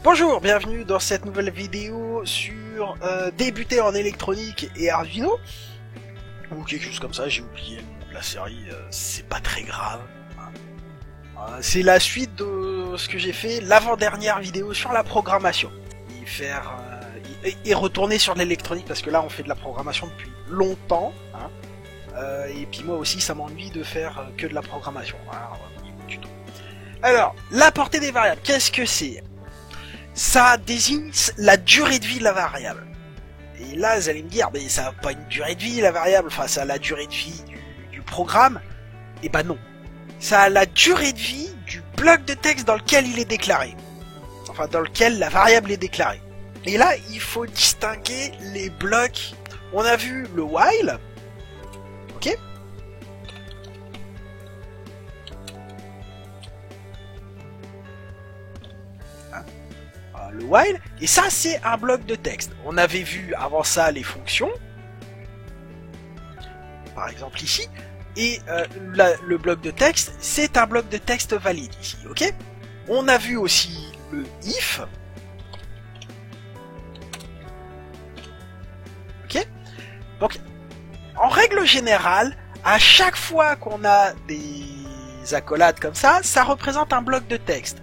Bonjour, bienvenue dans cette nouvelle vidéo sur débuter en électronique et Arduino. Ou quelque chose comme ça, j'ai oublié le nom de la série, c'est pas très grave. C'est la suite de ce que j'ai fait l'avant-dernière vidéo sur la programmation. Et retourner sur l'électronique parce que là on fait de la programmation depuis longtemps. Et puis moi aussi ça m'ennuie de faire que de la programmation. Alors, la portée des variables, qu'est-ce que c'est ? Ça désigne la durée de vie de la variable. Et là, vous allez me dire, mais ça n'a pas une durée de vie, la variable, enfin, ça a la durée de vie du programme. Et ben non. Ça a la durée de vie du bloc de texte dans lequel il est déclaré. Enfin, dans lequel la variable est déclarée. Et là, il faut distinguer les blocs. On a vu le while. Ok ? Le while, et ça c'est un bloc de texte. On avait vu avant ça les fonctions, par exemple ici, et le bloc de texte, c'est un bloc de texte valide ici, ok ? On a vu aussi le if, ok ? Donc, en règle générale, à chaque fois qu'on a des accolades comme ça représente un bloc de texte.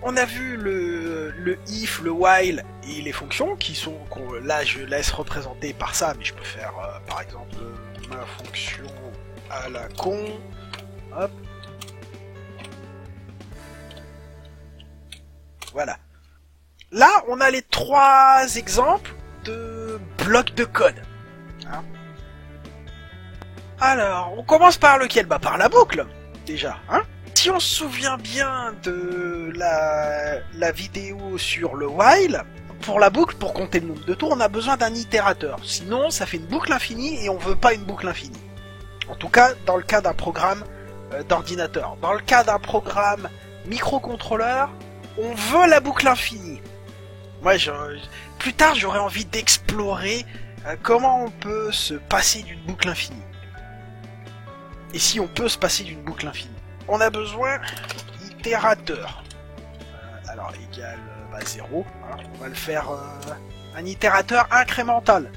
On a vu le if, le while et les fonctions qui sont, là je laisse représenter par ça, mais je peux faire par exemple ma fonction à la con, hop, voilà. Là on a les trois exemples de blocs de code. Alors, on commence par lequel ? Bah par la boucle, déjà, Si on se souvient bien de la vidéo sur le while, pour la boucle, pour compter le nombre de tours, on a besoin d'un itérateur. Sinon, ça fait une boucle infinie et on veut pas une boucle infinie. En tout cas, dans le cas d'un programme d'ordinateur. Dans le cas d'un programme microcontrôleur, on veut la boucle infinie. Moi, plus tard, j'aurais envie d'explorer comment on peut se passer d'une boucle infinie. Et si on peut se passer d'une boucle infinie. On a besoin d'itérateur. Alors, égal 0. On va le faire un itérateur incrémental.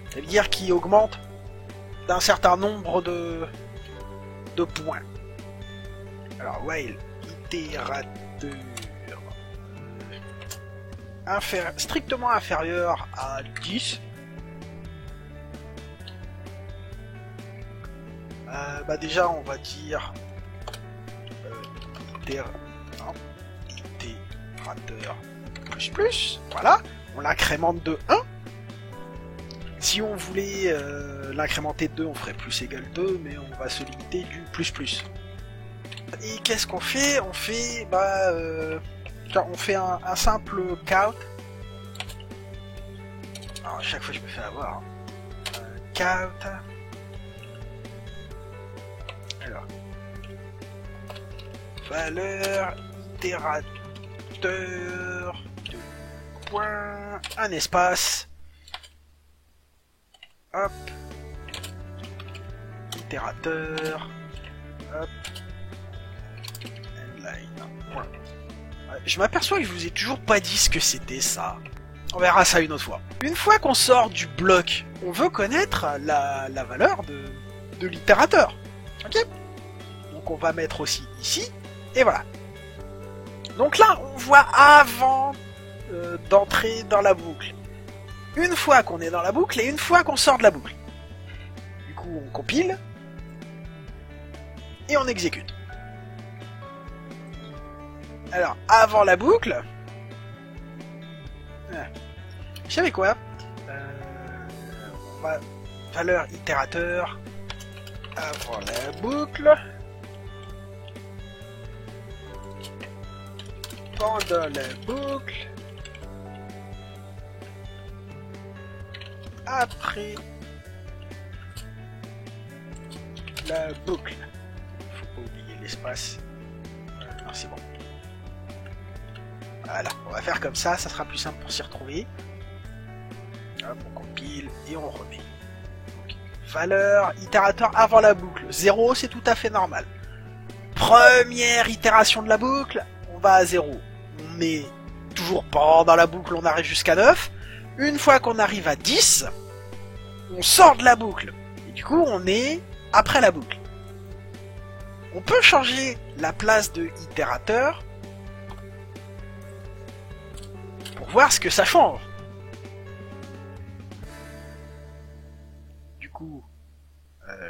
Ça veut dire qu'il augmente d'un certain nombre de points. Alors, while itérateur strictement inférieur à 10. Déjà, on va dire itérateur plus, voilà, on l'incrémente de 1. Si on voulait l'incrémenter de 2, on ferait plus égal 2, mais on va se limiter du plus. Et qu'est-ce qu'on fait ? On fait un simple count. Alors, à chaque fois je me fais avoir. Count. Alors, valeur itérateur de point, un espace, hop, itérateur, hop, inline, point. Je m'aperçois que je vous ai toujours pas dit ce que c'était ça. On verra ça une autre fois. Une fois qu'on sort du bloc, on veut connaître la valeur de l'itérateur. Ok ? Donc on va mettre aussi ici, et voilà. Donc là, on voit avant d'entrer dans la boucle. Une fois qu'on est dans la boucle et une fois qu'on sort de la boucle. Du coup, on compile et on exécute. Alors, avant la boucle, vous savez quoi ? On va valeur itérateur avant la boucle. Pendant la boucle, après la boucle. Faut pas oublier l'espace. Non, c'est bon. Voilà, on va faire comme ça sera plus simple pour s'y retrouver. Hop, on compile et on remet. Donc, valeur, itérateur avant la boucle. 0, c'est tout à fait normal. Première itération de la boucle, on va à 0. on met toujours pendant la boucle, on arrive jusqu'à 9. Une fois qu'on arrive à 10, on sort de la boucle. Et du coup, on est après la boucle. On peut changer la place de itérateur pour voir ce que ça change. Du coup,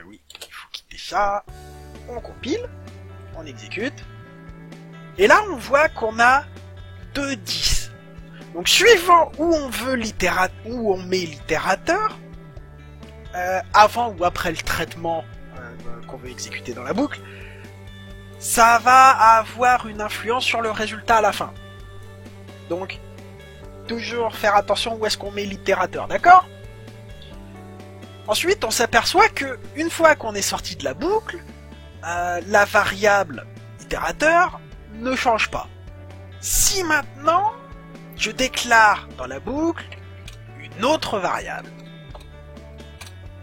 oui, il faut quitter ça. On compile, on exécute. Et là, on voit qu'on a 2 10. Donc, suivant où on veut où on met l'itérateur, avant ou après le traitement qu'on veut exécuter dans la boucle, ça va avoir une influence sur le résultat à la fin. Donc, toujours faire attention où est-ce qu'on met l'itérateur, d'accord ? Ensuite, on s'aperçoit que une fois qu'on est sorti de la boucle, la variable itérateur ne change pas. Si maintenant, je déclare dans la boucle une autre variable,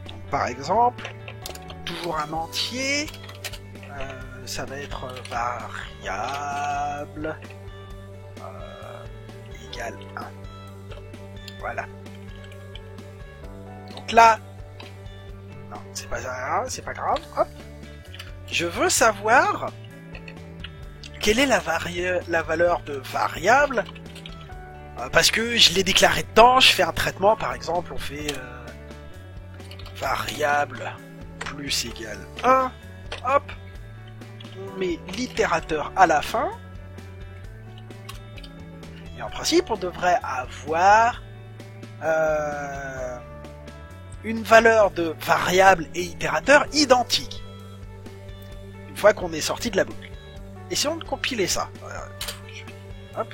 donc, par exemple, toujours un entier, ça va être variable égale 1. Voilà. Donc là, non, c'est pas grave. Hop. Je veux savoir quelle est la valeur de variable, parce que je l'ai déclaré dedans, je fais un traitement, par exemple, on fait variable plus égale 1, hop, on met l'itérateur à la fin, et en principe, on devrait avoir une valeur de variable et itérateur identique, une fois qu'on est sorti de la boucle. Essayons de compiler ça. Hop.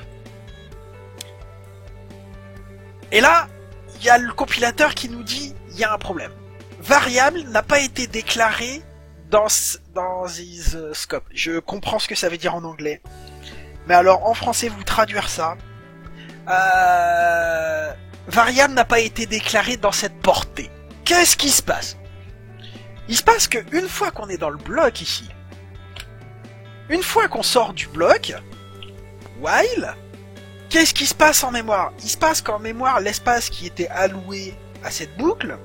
Et là, il y a le compilateur qui nous dit il y a un problème. Variable n'a pas été déclarée dans this scope. Je comprends ce que ça veut dire en anglais. Mais alors, en français, vous traduire ça. Variable n'a pas été déclarée dans cette portée. Qu'est-ce qui se passe ? Il se passe que une fois qu'on est dans le bloc ici, une fois qu'on sort du bloc, while, qu'est-ce qui se passe en mémoire ? Il se passe qu'en mémoire, l'espace qui était alloué à cette boucle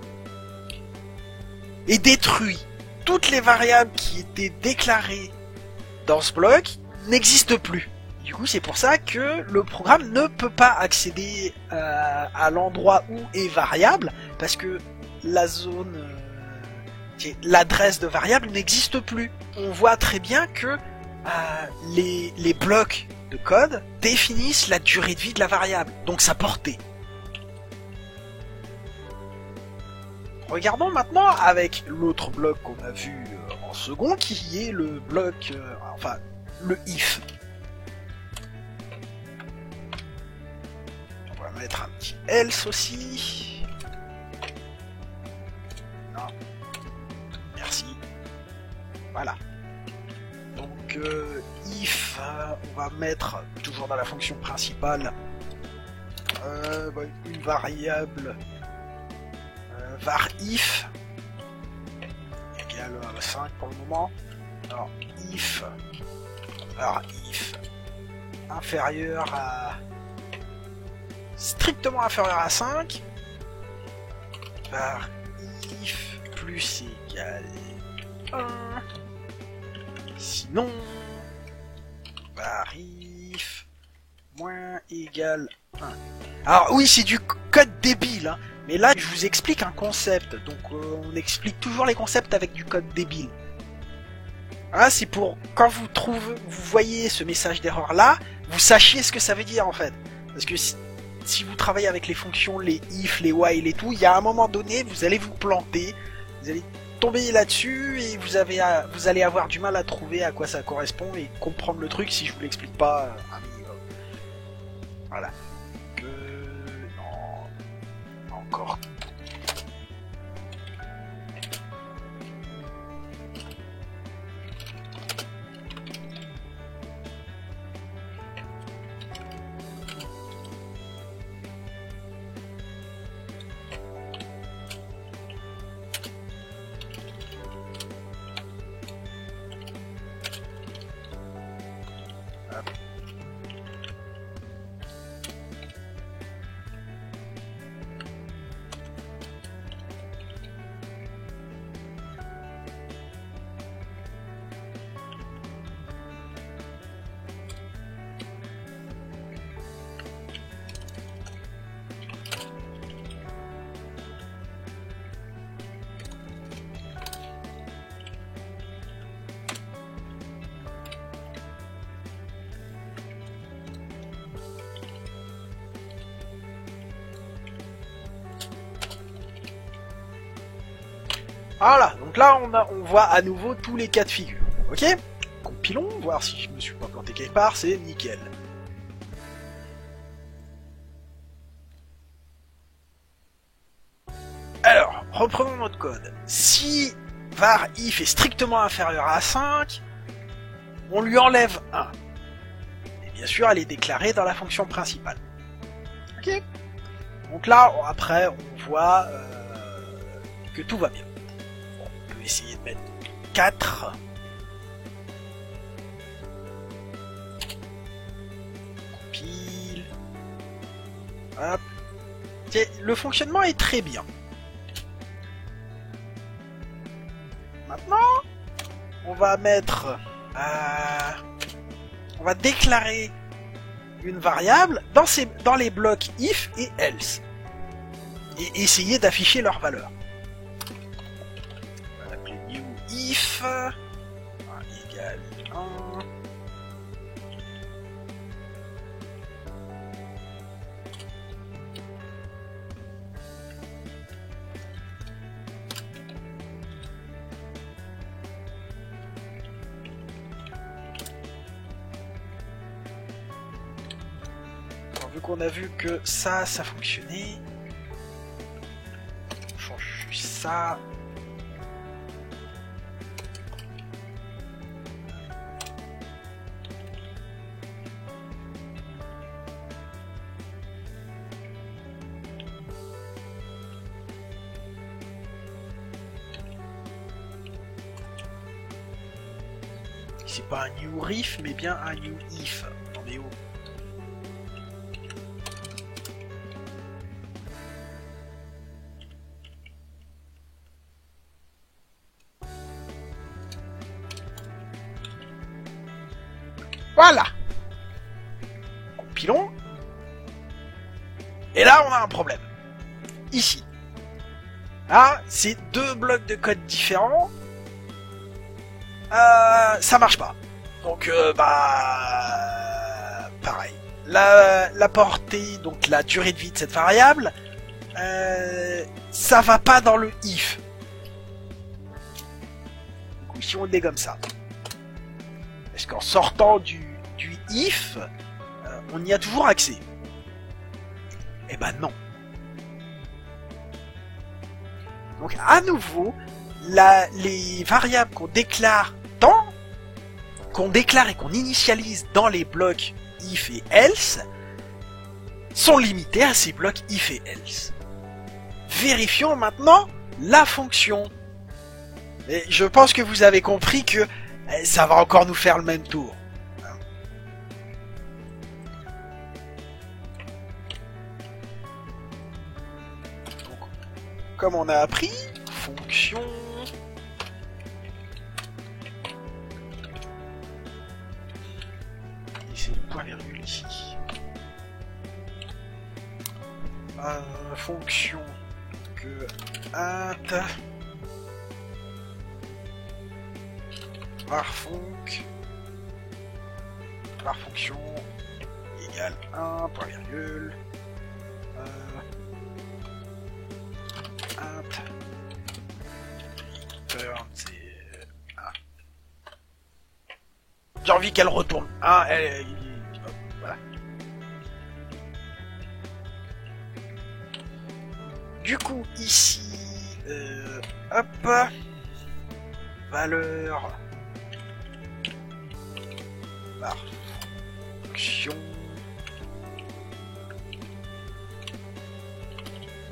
est détruit. Toutes les variables qui étaient déclarées dans ce bloc n'existent plus. Du coup, c'est pour ça que le programme ne peut pas accéder à l'endroit où est variable, parce que la zone, l'adresse de variable n'existe plus. On voit très bien que les blocs de code définissent la durée de vie de la variable, donc sa portée. Regardons maintenant avec l'autre bloc qu'on a vu en second, qui est le bloc, enfin, le if. On va mettre un petit else aussi. Non. Merci. Voilà. Donc, if, on va mettre, toujours dans la fonction principale, une variable var if égale 5 pour le moment. Alors, if var if inférieur à strictement inférieur à 5, var if plus égale 1, sinon var if moins égale 1. Alors oui, c'est du code débile, hein. Mais là, je vous explique un concept, donc on explique toujours les concepts avec du code débile. Hein, c'est pour, quand vous voyez ce message d'erreur là, vous sachiez ce que ça veut dire en fait. Parce que si vous travaillez avec les fonctions, les if, les while et tout, il y a un moment donné, vous allez vous planter, vous allez tomber là-dessus et vous allez avoir du mal à trouver à quoi ça correspond et comprendre le truc si je vous l'explique pas un minimum. Voilà. Encore. Voilà, donc là on voit à nouveau tous les cas de figure. Ok? Compilons, voir si je me suis pas planté quelque part, c'est nickel. Alors, reprenons notre code. Si var if est strictement inférieur à 5, on lui enlève 1. Et bien sûr, elle est déclarée dans la fonction principale. Ok? Donc là, après, on voit que tout va bien. Bon, on peut essayer de mettre 4. Compile. Hop. Le fonctionnement est très bien. Maintenant, on va mettre... on va déclarer une variable dans les blocs if et else. Et essayer d'afficher leur valeur. On va appeler new if égale 1. Vu qu'on a vu que ça fonctionnait, on change juste ça. C'est pas un new rif, mais bien un new if. Non mais oh. Voilà. Compilons. Et là, on a un problème. Ici. Ah, c'est deux blocs de code différents. Ça marche pas. Donc, pareil. La portée, donc la durée de vie de cette variable, ça va pas dans le if. Du coup, si on le dégomme ça. Est-ce qu'en sortant du if, on y a toujours accès? Eh ben non. Donc à nouveau, les variables qu'on déclare et qu'on initialise dans les blocs if et else sont limitées à ces blocs if et else. Vérifions maintenant la fonction. Et je pense que vous avez compris que ça va encore nous faire le même tour. Donc, comme on a appris, fonction... Et c'est le point virgule ici. Fonction que int var fonction égale 1, point virgule, int return, c'est 1. J'ai envie qu'elle retourne 1, voilà. Du coup, ici, hop, valeur var fonction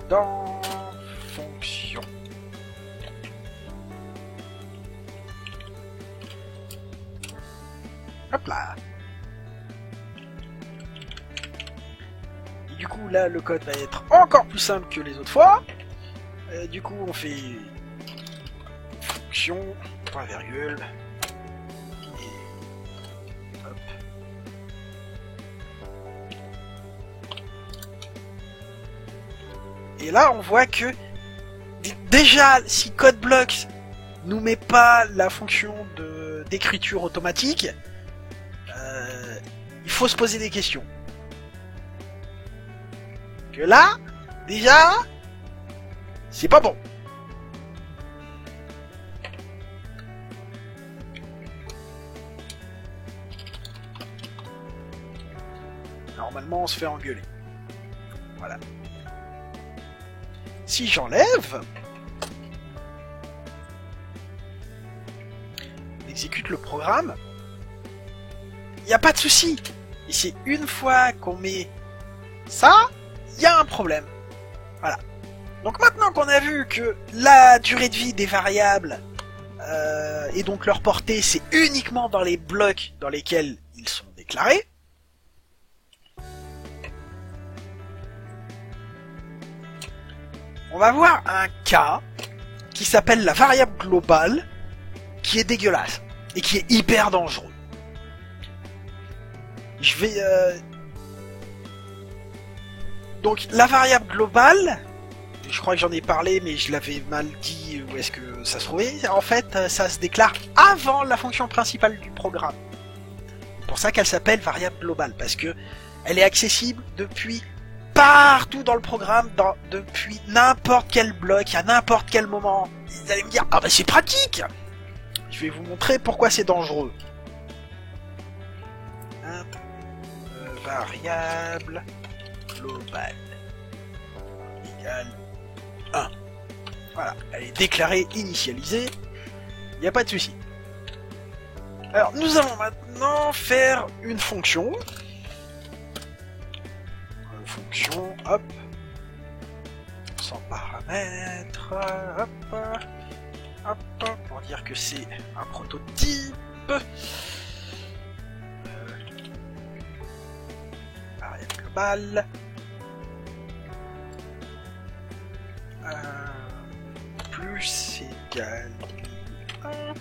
dans fonction. Hop là. Et du coup là le code va être encore plus simple que les autres fois. Du coup on fait fonction point virgule. Et là, on voit que déjà, si CodeBlocks nous met pas la fonction d'écriture automatique, il faut se poser des questions. Que là, déjà, c'est pas bon. Normalement, on se fait engueuler. Voilà. Si j'enlève... on exécute le programme. Il n'y a pas de souci. Et c'est une fois qu'on met ça, il y a un problème. Voilà. Donc maintenant qu'on a vu que la durée de vie des variables et donc leur portée, c'est uniquement dans les blocs dans lesquels ils sont déclarés, on va voir un cas qui s'appelle la variable globale, qui est dégueulasse et qui est hyper dangereux. Je vais... Donc la variable globale, je crois que j'en ai parlé mais je l'avais mal dit où est-ce que ça se trouvait. En fait, ça se déclare avant la fonction principale du programme. C'est pour ça qu'elle s'appelle variable globale, parce que elle est accessible depuis partout dans le programme, depuis n'importe quel bloc, à n'importe quel moment. Vous allez me dire, ah bah c'est pratique. Je vais vous montrer pourquoi c'est dangereux. Variable globale égale 1. Voilà, elle est déclarée, initialisée, il n'y a pas de souci. Alors, nous allons maintenant faire une fonction. Fonction, hop, sans paramètres, hop, pour dire que c'est un prototype. Variable globale. Plus égal 1.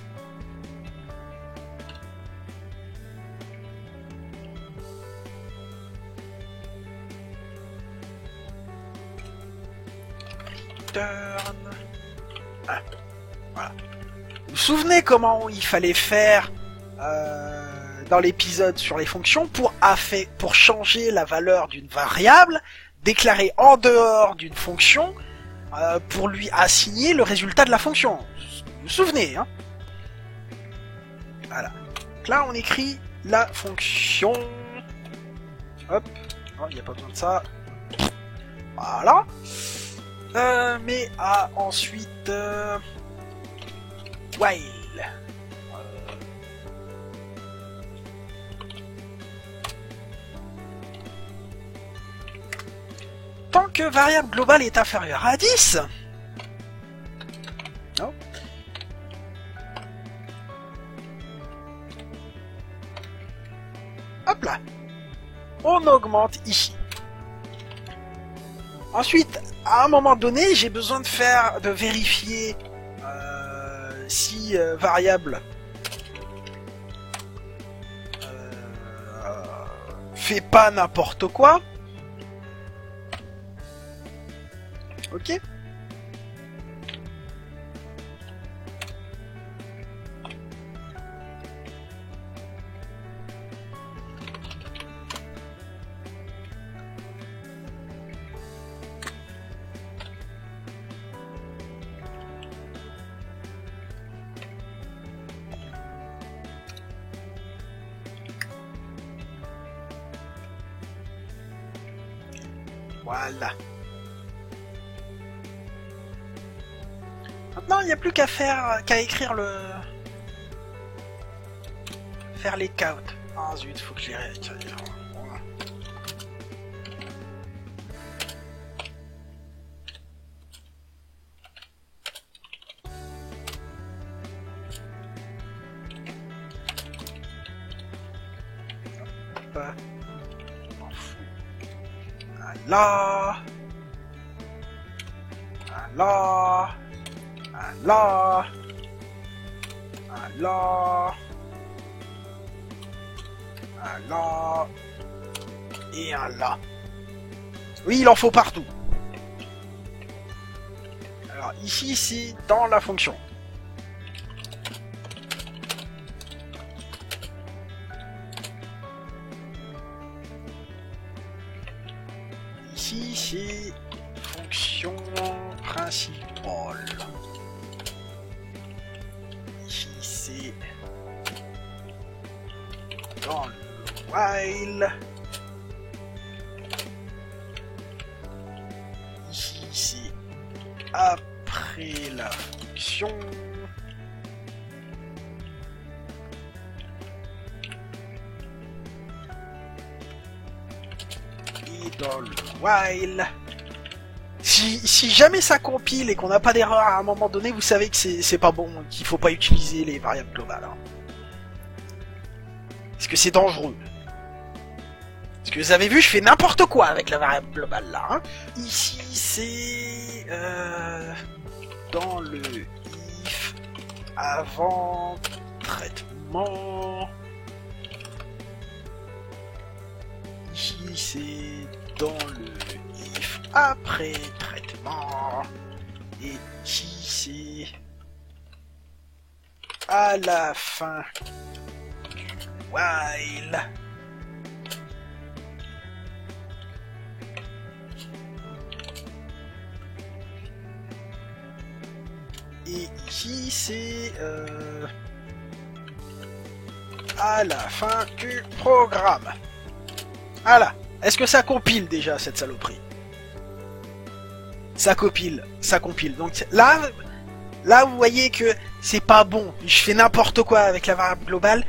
Turn 1. Voilà. Vous vous souvenez comment il fallait faire dans l'épisode sur les fonctions pour changer la valeur d'une variable déclarée en dehors d'une fonction pour lui assigner le résultat de la fonction. Vous vous souvenez, hein? Voilà. Donc là, on écrit la fonction. Hop. Oh, il n'y a pas besoin de ça. Voilà. Mais ensuite while. Tant que variable globale est inférieure à 10, non. Hop là, on augmente ici. Ensuite, à un moment donné, j'ai besoin de vérifier si variable fait pas n'importe quoi. Ok. Voilà. Maintenant, il n'y a plus qu'à écrire faire les counts. Ah zut, faut que je les réécrire. Hop. M'en fous. Là. Là. Là, là, là, et un là. Oui, il en faut partout. Alors ici, c'est dans la fonction. Ici, c'est fonction principale. Dans le while, après la fonction et dans le while. Si jamais ça compile et qu'on n'a pas d'erreur à un moment donné, vous savez que c'est pas bon, qu'il faut pas utiliser les variables globales. Hein. Parce que c'est dangereux. Parce que vous avez vu, je fais n'importe quoi avec la variable globale là. Hein. Ici c'est dans le if avant traitement. Ici c'est dans le if après traitement. Et ici c'est à la fin du while. Et ici c'est à la fin du programme. Voilà. Est-ce que ça compile déjà cette saloperie? Ça compile. Donc là vous voyez que c'est pas bon. Je fais n'importe quoi avec la variable globale.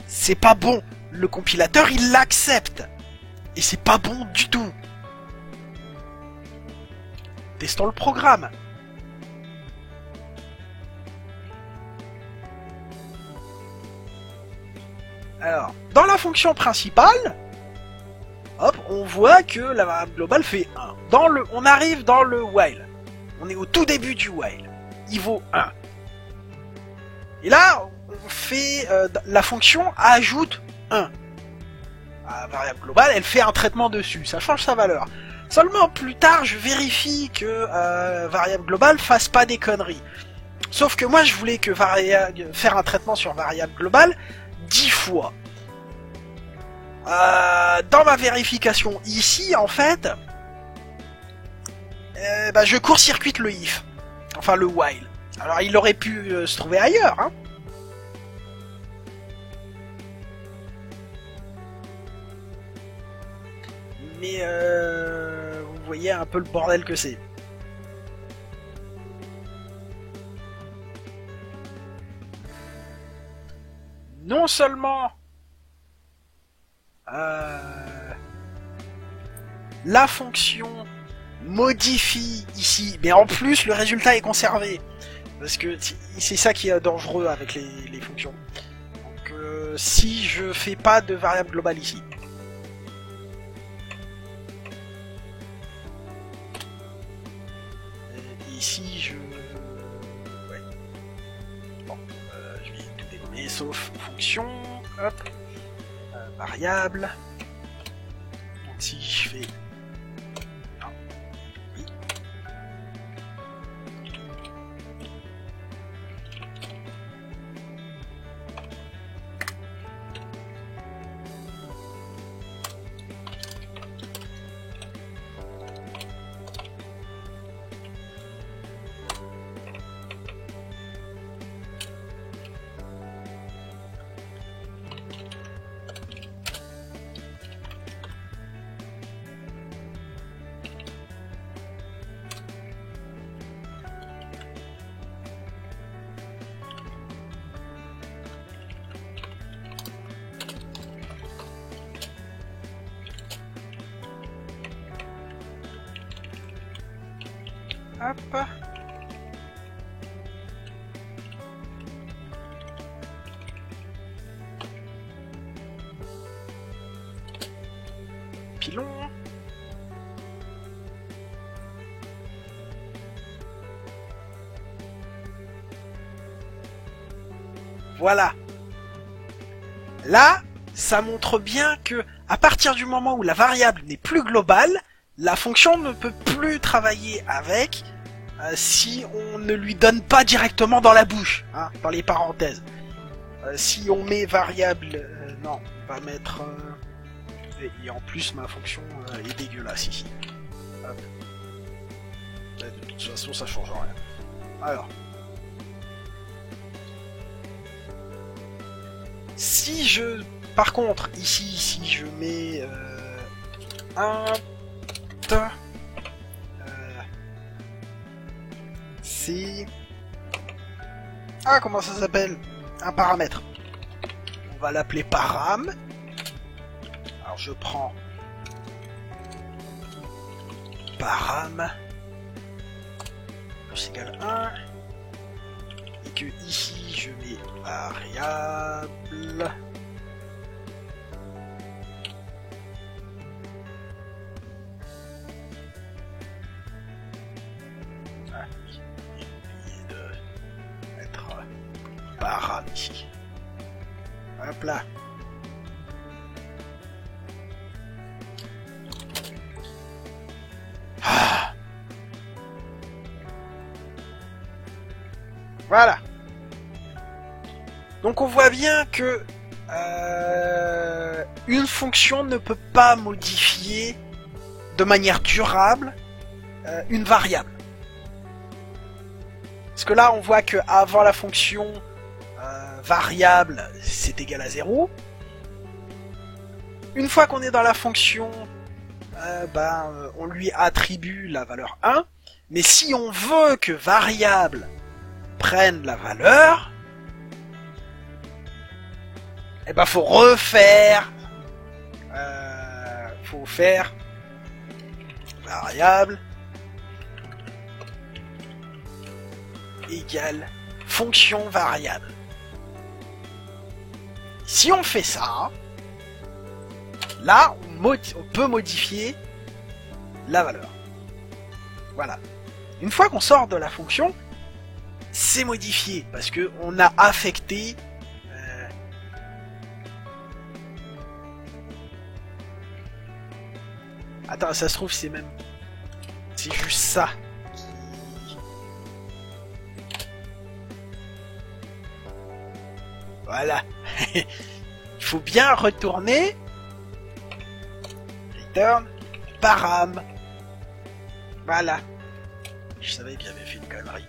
C'est pas bon. Le compilateur il l'accepte. Et c'est pas bon du tout. Testons le programme. Alors, dans la fonction principale, hop, on voit que la variable globale fait 1. On arrive dans le while. On est au tout début du while. Il vaut 1. Et là, on fait la fonction ajoute 1. La variable globale, elle fait un traitement dessus. Ça change sa valeur. Seulement plus tard, je vérifie que variable globale fasse pas des conneries. Sauf que moi, je voulais que faire un traitement sur variable globale 10 fois. Dans ma vérification ici, en fait, je court-circuite le if. Enfin, le while. Alors, il aurait pu se trouver ailleurs, hein. Mais, vous voyez un peu le bordel que c'est. Non seulement la fonction modifie ici, mais en plus le résultat est conservé. Parce que c'est ça qui est dangereux avec les fonctions. Donc si je fais pas de variable globale ici. Et ici je... Ouais. Bon, je vais tout dénommer sauf fonction. Hop. Variable. Donc si je fais... Non. Oui. Hop. Pilon. Voilà. Là, ça montre bien que, à partir du moment où la variable n'est plus globale, la fonction ne peut plus travailler avec si on ne lui donne pas directement dans la bouche, hein, dans les parenthèses. Si on met variable... non, on va mettre... et en plus, ma fonction est dégueulasse ici. Hop. De toute façon, ça change rien. Alors... Si je... Par contre, ici, si je mets... c'est... Ah, comment ça s'appelle? Un paramètre. On va l'appeler param. Alors je prends param plus égal 1 et que ici je mets variable j'ai oublié de mettre param ici. Hop là. Voilà. Donc on voit bien que une fonction ne peut pas modifier de manière durable une variable. Parce que là on voit que avant la fonction variable c'est égal à 0. Une fois qu'on est dans la fonction, on lui attribue la valeur 1. Mais si on veut que variable prenne la valeur, et ben faut refaire, faut faire variable égale fonction variable. Si on fait ça, là on peut modifier la valeur. Voilà. Une fois qu'on sort de la fonction, c'est modifié parce que on a affecté Attends, ça se trouve c'est juste ça qui... Voilà. Il faut bien retourner return param. Voilà. Je savais que j'avais fait une connerie.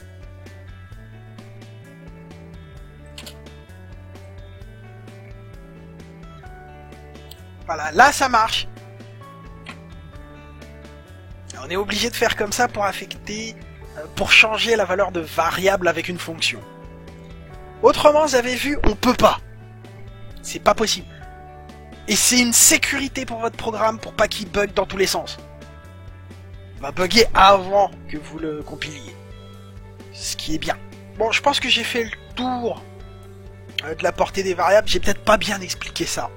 Voilà, là ça marche. On est obligé de faire comme ça pour affecter, pour changer la valeur de variable avec une fonction. Autrement, vous avez vu, on peut pas. C'est pas possible. Et c'est une sécurité pour votre programme pour pas qu'il bug dans tous les sens. Il va bugger avant que vous le compiliez. Ce qui est bien. Bon, je pense que j'ai fait le tour de la portée des variables. J'ai peut-être pas bien expliqué ça.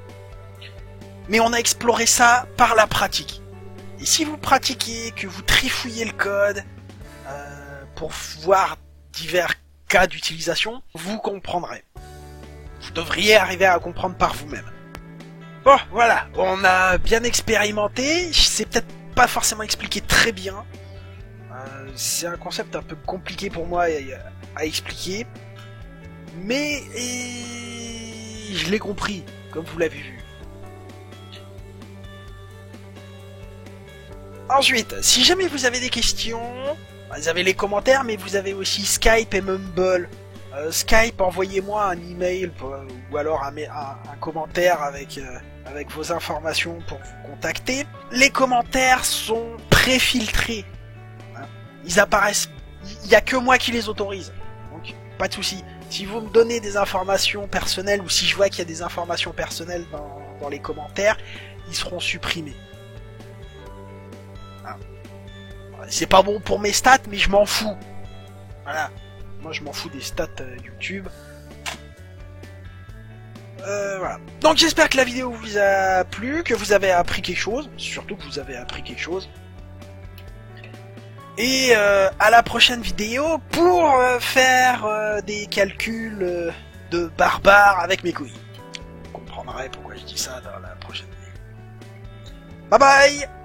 Mais on a exploré ça par la pratique. Et si vous pratiquez, que vous trifouillez le code pour voir divers cas d'utilisation, vous comprendrez. Vous devriez arriver à comprendre par vous-même. Bon, voilà, on a bien expérimenté. C'est peut-être pas forcément expliqué très bien. C'est un concept un peu compliqué pour moi à expliquer. Mais je l'ai compris, comme vous l'avez vu. Ensuite, si jamais vous avez des questions, vous avez les commentaires, mais vous avez aussi Skype et Mumble. Skype, envoyez-moi un email ou alors un commentaire avec vos informations pour vous contacter. Les commentaires sont préfiltrés. Ils apparaissent, il n'y a que moi qui les autorise. Donc, pas de souci. Si vous me donnez des informations personnelles ou si je vois qu'il y a des informations personnelles dans les commentaires, ils seront supprimés. C'est pas bon pour mes stats, mais je m'en fous. Voilà. Moi, je m'en fous des stats YouTube. Voilà. Donc, j'espère que la vidéo vous a plu, que vous avez appris quelque chose. Surtout que vous avez appris quelque chose. Et à la prochaine vidéo pour faire des calculs de barbare avec mes couilles. Vous comprendrez pourquoi je dis ça dans la prochaine vidéo. Bye bye!